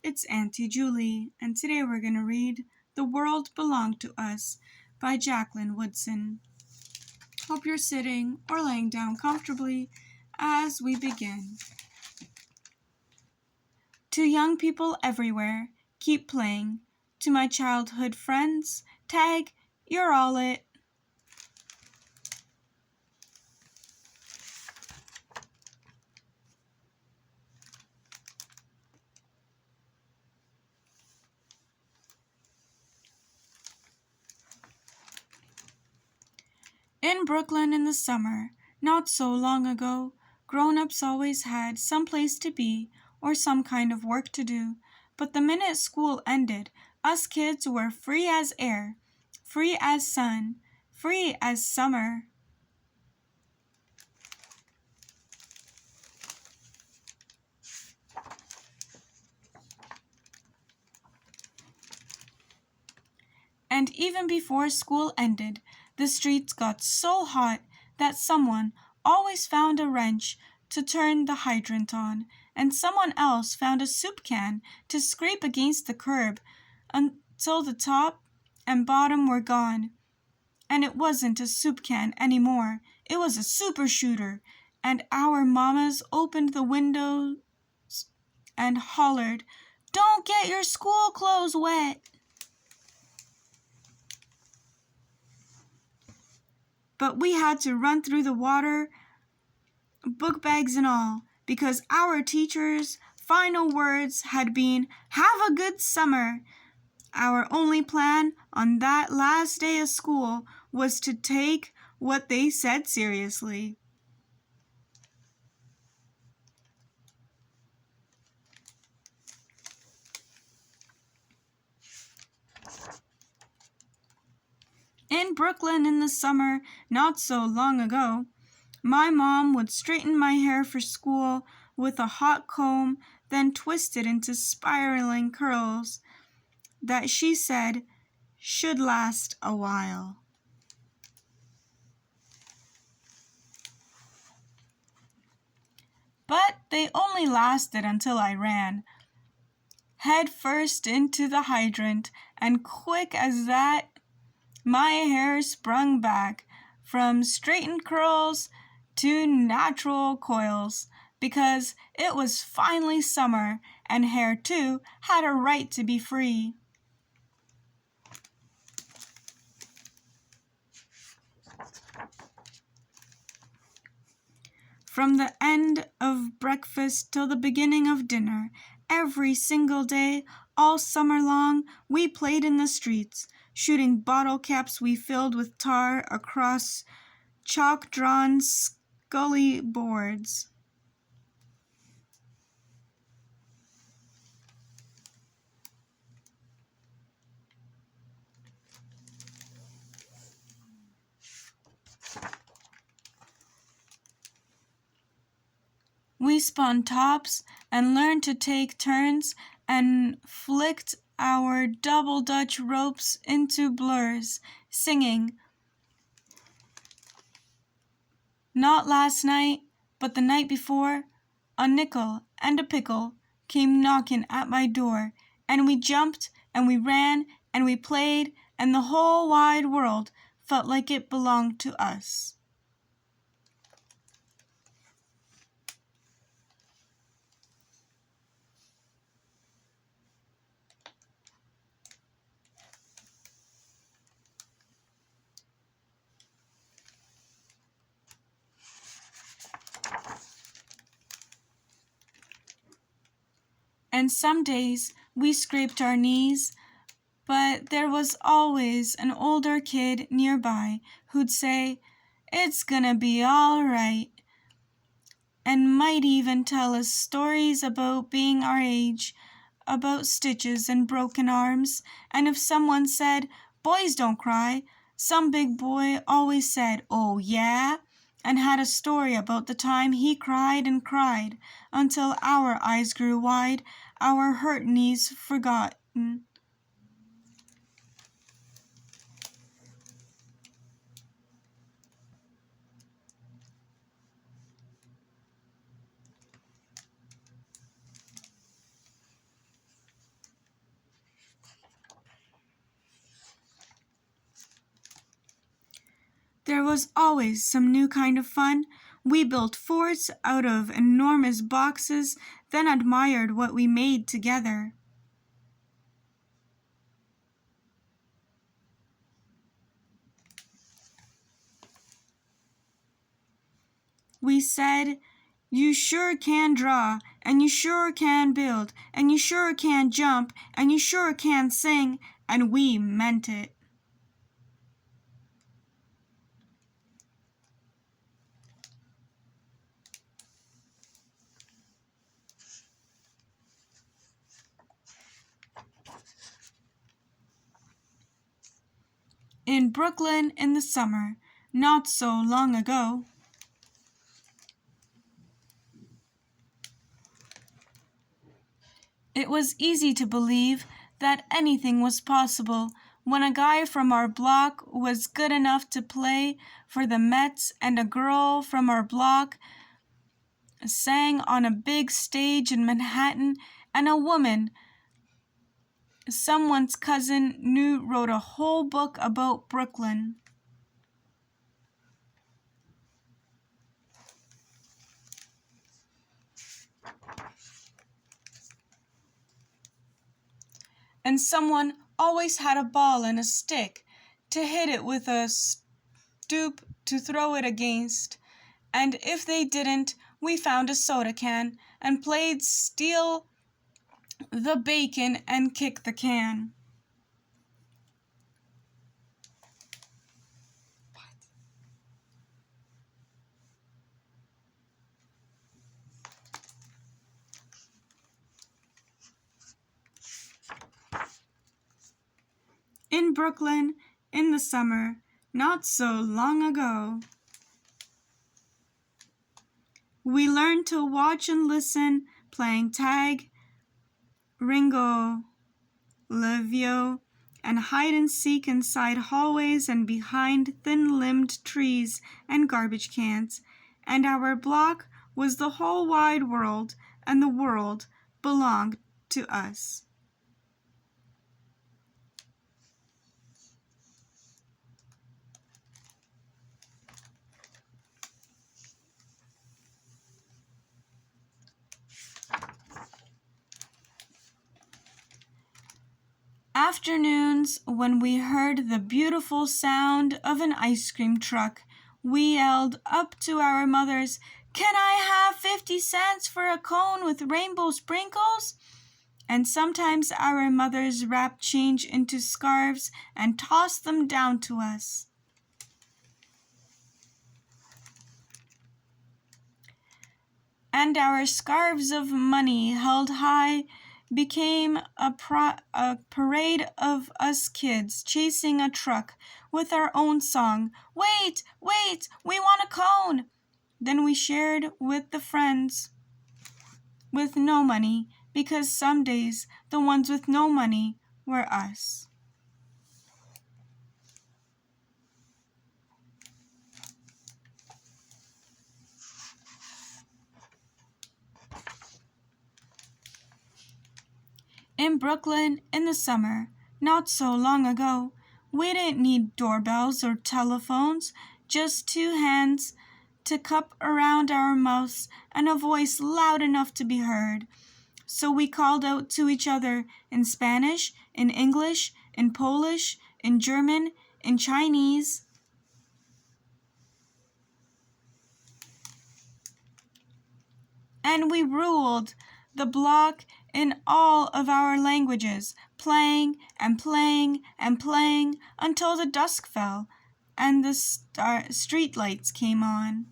it's Auntie Julie, and today we're going to read The World Belonged to Us by Jacqueline Woodson. Hope you're sitting or laying down comfortably as we begin. To young people everywhere, keep playing. To my childhood friends, tag, you're all it. In Brooklyn in the summer, not so long ago, grown-ups always had some place to be or some kind of work to do. But the minute school ended, us kids were free as air, free as sun, free as summer. And even before school ended, the streets got so hot that someone always found a wrench to turn the hydrant on, and someone else found a soup can to scrape against the curb until the top and bottom were gone. And it wasn't a soup can anymore, it was a super shooter, and our mamas opened the windows and hollered, "Don't get your school clothes wet!" But we had to run through the water, book bags and all, because our teacher's final words had been, "Have a good summer." Our only plan on that last day of school was to take what they said seriously. In Brooklyn in the summer, not so long ago, my mom would straighten my hair for school with a hot comb, then twist it into spiraling curls that she said should last a while. But they only lasted until I ran head first into the hydrant, and quick as that, my hair sprung back from straightened curls to natural coils, because it was finally summer, and hair too had a right to be free. From the end of breakfast till the beginning of dinner, every single day, all summer long, we played in the streets, shooting bottle caps we filled with tar across chalk-drawn scully boards. We spun tops and learned to take turns and flicked our double Dutch ropes into blurs, singing, "Not last night, but the night before, a nickel and a pickle came knocking at my door, and we jumped and we ran and we played, and the whole wide world felt like it belonged to us." And some days we scraped our knees, but there was always an older kid nearby who'd say, "It's gonna be all right," and might even tell us stories about being our age, about stitches and broken arms, and if someone said, "Boys don't cry," some big boy always said, "Oh yeah?" and had a story about the time he cried and cried until our eyes grew wide, our hurt knees forgotten. There was always some new kind of fun. We built forts out of enormous boxes, then admired what we made together. We said, "You sure can draw, and you sure can build, and you sure can jump, and you sure can sing," and we meant it. In Brooklyn in the summer, not so long ago, it was easy to believe that anything was possible when a guy from our block was good enough to play for the Mets and a girl from our block sang on a big stage in Manhattan, and a woman someone's cousin knew wrote a whole book about Brooklyn. And someone always had a ball and a stick to hit it with a stoop to throw it against. And if they didn't, we found a soda can and played steal the bacon and kick the can. In Brooklyn, in the summer, not so long ago, we learned to watch and listen, playing tag, Ringo, Livio, and hide and seek inside hallways and behind thin-limbed trees and garbage cans. And our block was the whole wide world, and the world belonged to us. Afternoons, when we heard the beautiful sound of an ice cream truck, we yelled up to our mothers, "Can I have 50 cents for a cone with rainbow sprinkles?" And sometimes our mothers wrapped change into scarves and tossed them down to us. And our scarves of money held high became a parade of us kids chasing a truck with our own song, "Wait, wait, we want a cone!" Then we shared with the friends with no money, because some days the ones with no money were us. In Brooklyn in the summer, not so long ago, we didn't need doorbells or telephones, just two hands to cup around our mouths and a voice loud enough to be heard. So we called out to each other in Spanish, in English, in Polish, in German, in Chinese. And we ruled the block in all of our languages, playing and playing and playing until the dusk fell and the street lights came on.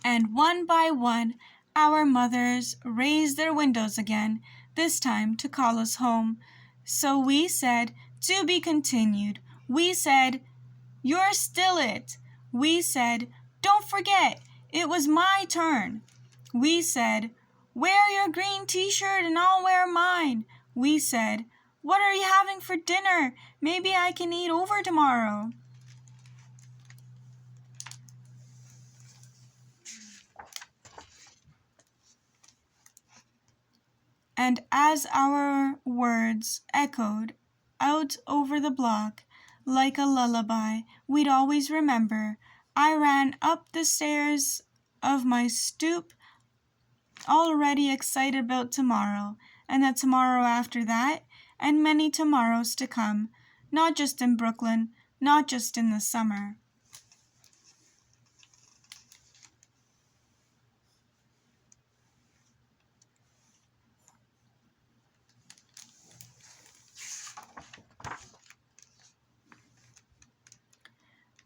And one by one, our mothers raised their windows again, this time to call us home. So we said, "To be continued." We said, "You're still it." We said, "Don't forget, it was my turn." We said, "Wear your green t-shirt and I'll wear mine." We said, What are you having for dinner? Maybe I can eat over tomorrow. And as our words echoed out over the block like a lullaby we'd always remember, I ran up the stairs of my stoop, already excited about tomorrow, and the tomorrow after that, and many tomorrows to come, not just in Brooklyn, not just in the summer.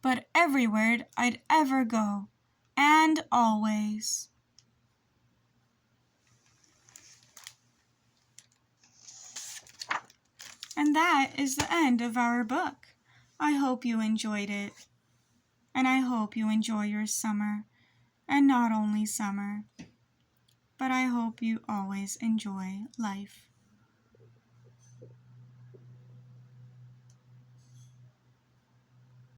But everywhere I'd ever go, and always. And that is the end of our book. I hope you enjoyed it. And I hope you enjoy your summer. And not only summer, but I hope you always enjoy life.